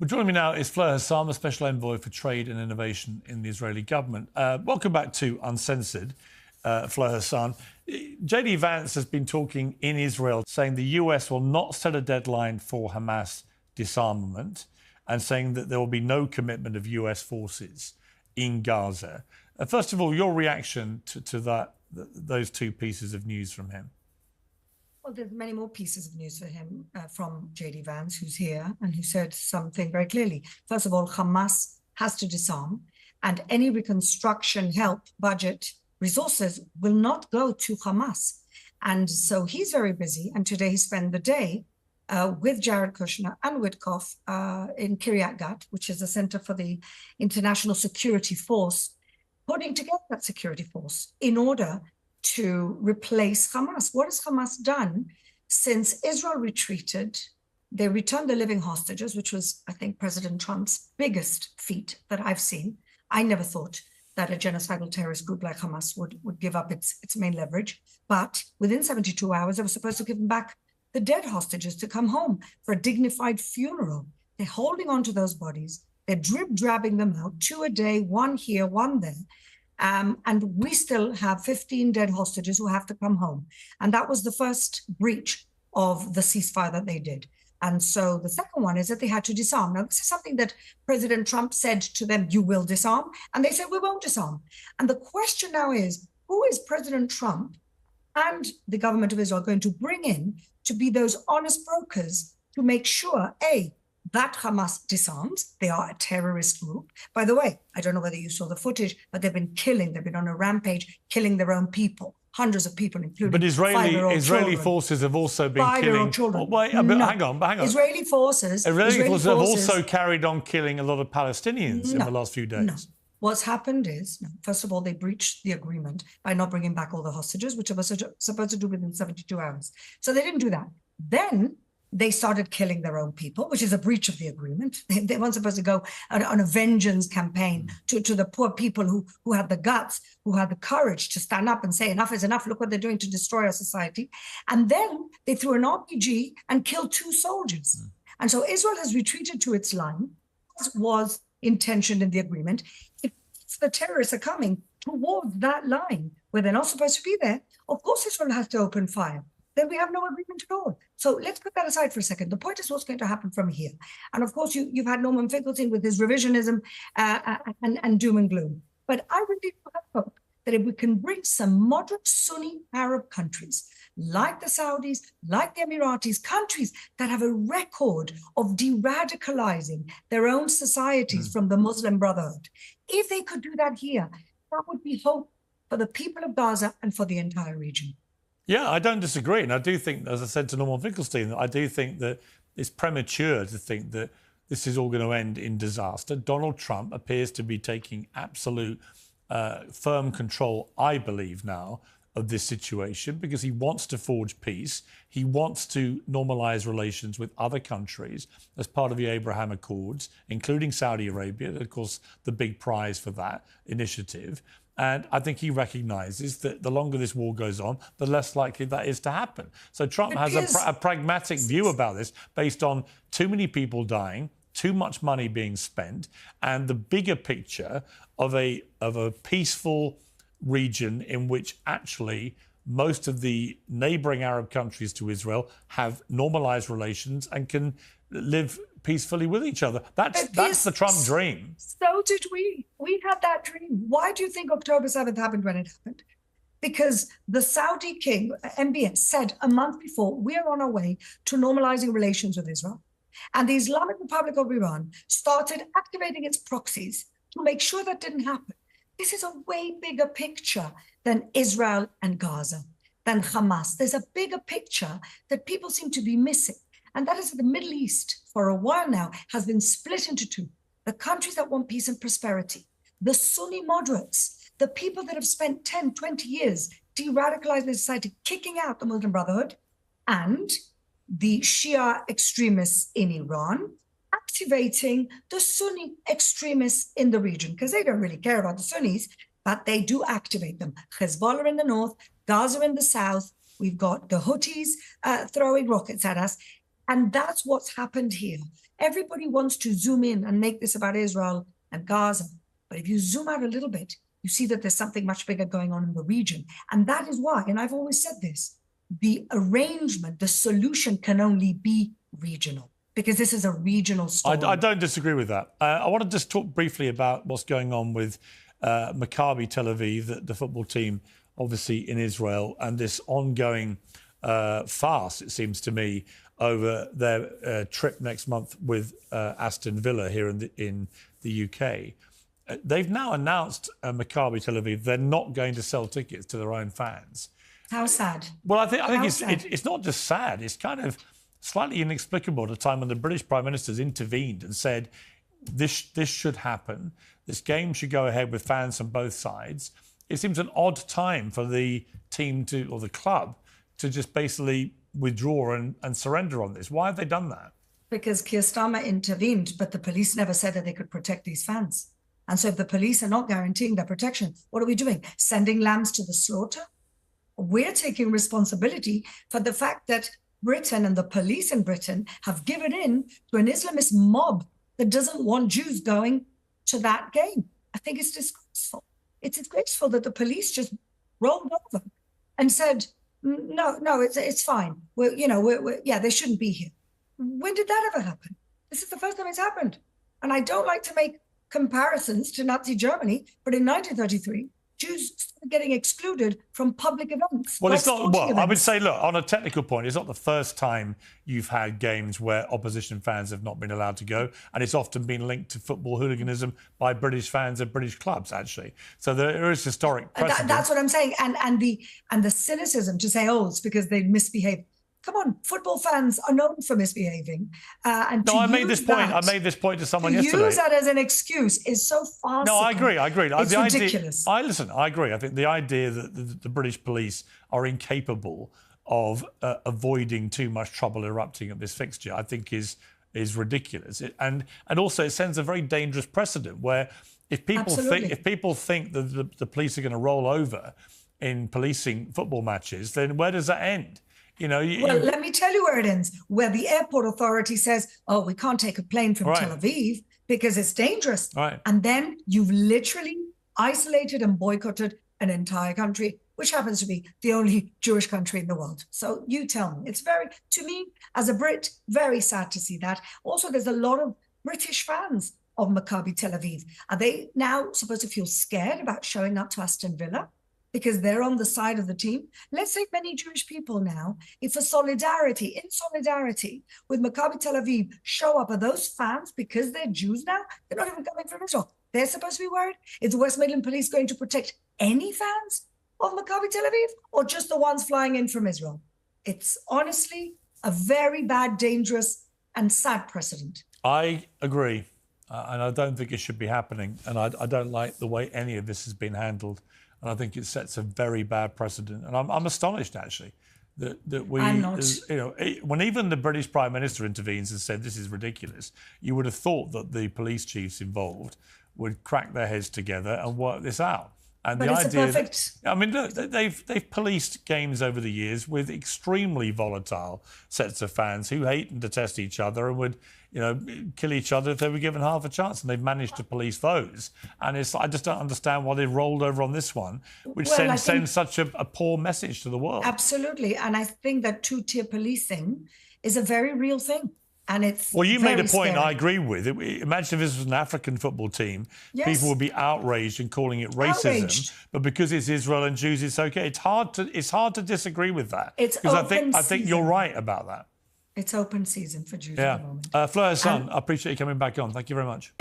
Well, joining me now is Fleur Hassan, Special Envoy for Trade and Innovation in the Israeli government. Welcome back to Uncensored, Fleur Hassan. JD Vance has been talking in Israel, saying the US will not set a deadline for Hamas disarmament and saying that there will be no commitment of US forces in Gaza. First of all, your reaction to those two pieces of news from him? Well, there's many more pieces of news for him from JD Vance, who's here, and who said something very clearly. First of all, Hamas has to disarm, and any reconstruction help, budget, resources will not go to Hamas. And so he's very busy, and today he spent the day with Jared Kushner and Witkoff in Kiryat Gat, which is the Center for the International Security Force, putting together that security force in order to replace Hamas. What has Hamas done since Israel retreated? They returned the living hostages, which was, I think, President Trump's biggest feat that I've seen. I never thought that a genocidal terrorist group like Hamas would give up its main leverage. But within 72 hours, they were supposed to give back the dead hostages to come home for a dignified funeral. They're holding on to those bodies. They're drip-drabbing them out, 2 a day, 1 here, 1 there. And we still have 15 dead hostages who have to come home. And that was the first breach of the ceasefire that they did. And so the second one is that they had to disarm. Now, this is something that President Trump said to them, you will disarm. And they said, we won't disarm. And the question now is, who is President Trump and the government of Israel going to bring in to be those honest brokers to make sure, A, that Hamas disarms? They are a terrorist group. By the way, I don't know whether you saw the footage, but they've been on a rampage, killing their own people, hundreds of people, including But Israeli forces have also been killing. Children. Oh, wait, hang on. Israeli forces have also carried on killing a lot of Palestinians in the last few days. No. What's happened is, first of all, they breached the agreement by not bringing back all the hostages, which was supposed to do within 72 hours. So they didn't do that. Then they started killing their own people, which is a breach of the agreement. They weren't supposed to go on a vengeance campaign to the poor people who had the guts, who had the courage to stand up and say, enough is enough. Look what they're doing to destroy our society. And then they threw an RPG and killed 2 soldiers. And so Israel has retreated to its line, as was intentioned in the agreement. If the terrorists are coming towards that line where they're not supposed to be there, of course Israel has to open fire. Then we have no agreement at all. So let's put that aside for a second. The point is what's going to happen from here. And of course, you've had Norman Finkelstein with his revisionism and doom and gloom. But I really hope that if we can bring some moderate Sunni Arab countries, like the Saudis, like the Emiratis, countries that have a record of de-radicalizing their own societies from the Muslim Brotherhood, if they could do that here, that would be hope for the people of Gaza and for the entire region. Yeah, I don't disagree. And I do think, as I said to Norman Finkelstein, I do think that it's premature to think that this is all going to end in disaster. Donald Trump appears to be taking absolute firm control, I believe now, of this situation because he wants to forge peace. He wants to normalise relations with other countries as part of the Abraham Accords, including Saudi Arabia, of course, the big prize for that initiative. And I think he recognises that the longer this war goes on, the less likely that is to happen. So Trump has a pragmatic view about this based on too many people dying, too much money being spent, and the bigger picture of a peaceful region in which actually most of the neighbouring Arab countries to Israel have normalised relations and can live peacefully with each other. That's the Trump dream. So did we. We had that dream. Why do you think October 7th happened when it happened? Because the Saudi king, MBS, said a month before, we are on our way to normalizing relations with Israel. And the Islamic Republic of Iran started activating its proxies to make sure that didn't happen. This is a way bigger picture than Israel and Gaza, than Hamas. There's a bigger picture that people seem to be missing. And that is that the Middle East, for a while now, has been split into 2. The countries that want peace and prosperity, the Sunni moderates, the people that have spent 10, 20 years de-radicalizing their society, kicking out the Muslim Brotherhood, and the Shia extremists in Iran, activating the Sunni extremists in the region, because they don't really care about the Sunnis, but they do activate them. Hezbollah in the north, Gaza in the south, we've got the Houthis throwing rockets at us. And that's what's happened here. Everybody wants to zoom in and make this about Israel and Gaza. But if you zoom out a little bit, you see that there's something much bigger going on in the region. And that is why, and I've always said this, the arrangement, the solution can only be regional, because this is a regional story. I don't disagree with that. I want to just talk briefly about what's going on with Maccabi Tel Aviv, the football team, obviously in Israel, and this ongoing farce, it seems to me, over their trip next month with Aston Villa here in the UK. They've now announced, Maccabi Tel Aviv, they're not going to sell tickets to their own fans. How sad. Well, I think it's not just sad, it's kind of slightly inexplicable at a time when the British Prime Minister's intervened and said, this should happen, this game should go ahead with fans on both sides. It seems an odd time for the team or the club to just basically withdraw and surrender on this. Why have they done that? Because Keir Starmer intervened, but the police never said that they could protect these fans. And so if the police are not guaranteeing their protection, what are we doing? Sending lambs to the slaughter? We're taking responsibility for the fact that Britain and the police in Britain have given in to an Islamist mob that doesn't want Jews going to that game. I think it's disgraceful. It's disgraceful that the police just rolled over and said, no, it's fine. They shouldn't be here. When did that ever happen? This is the first time it's happened. And I don't like to make comparisons to Nazi Germany, but in 1933, Jews started getting excluded from public events. Well, it's not. Well, I would say, look, on a technical point, it's not the first time you've had games where opposition fans have not been allowed to go, and it's often been linked to football hooliganism by British fans of British clubs, actually. So there is historic precedent. That's what I'm saying, and the cynicism to say, oh, it's because they misbehaved. Come on, football fans are known for misbehaving. I made this point to someone yesterday. To use that as an excuse is so farcical. No, I agree. It's ridiculous. I agree. I think the idea that the British police are incapable of avoiding too much trouble erupting at this fixture, I think is ridiculous. And also it sends a very dangerous precedent where if people think that the police are going to roll over in policing football matches, then where does that end? Let me tell you where it ends, where the airport authority says, oh, we can't take a plane from Tel Aviv because it's dangerous. Right. And then you've literally isolated and boycotted an entire country, which happens to be the only Jewish country in the world. So you tell me. It's to me, as a Brit, very sad to see that. Also, there's a lot of British fans of Maccabi Tel Aviv. Are they now supposed to feel scared about showing up to Aston Villa? Because they're on the side of the team. Let's say many Jewish people now, if in solidarity with Maccabi Tel Aviv show up, are those fans, because they're Jews now, they're not even coming from Israel, they're supposed to be worried? Is the West Midland Police going to protect any fans of Maccabi Tel Aviv or just the ones flying in from Israel? It's honestly a very bad, dangerous and sad precedent. I agree. And I don't think it should be happening. And I don't like the way any of this has been handled. And I think it sets a very bad precedent. And I'm astonished, actually, that we, I'm not. When even the British Prime Minister intervenes and said this is ridiculous, you would have thought that the police chiefs involved would crack their heads together and work this out. And but the it's idea a perfect... look, they've policed games over the years with extremely volatile sets of fans who hate and detest each other and would, kill each other if they were given half a chance. And they've managed to police those. And I just don't understand why they rolled over on this one, which sends such a poor message to the world. Absolutely. And I think that two-tier policing is a very real thing. And it's you made a point scary. I agree with. Imagine if this was an African football team, people would be outraged and calling it racism. But because it's Israel and Jews, it's okay. It's hard to disagree with that. Because I think you're right about that. It's open season for Jews at the moment. Fleur, Hassan, I appreciate you coming back on. Thank you very much.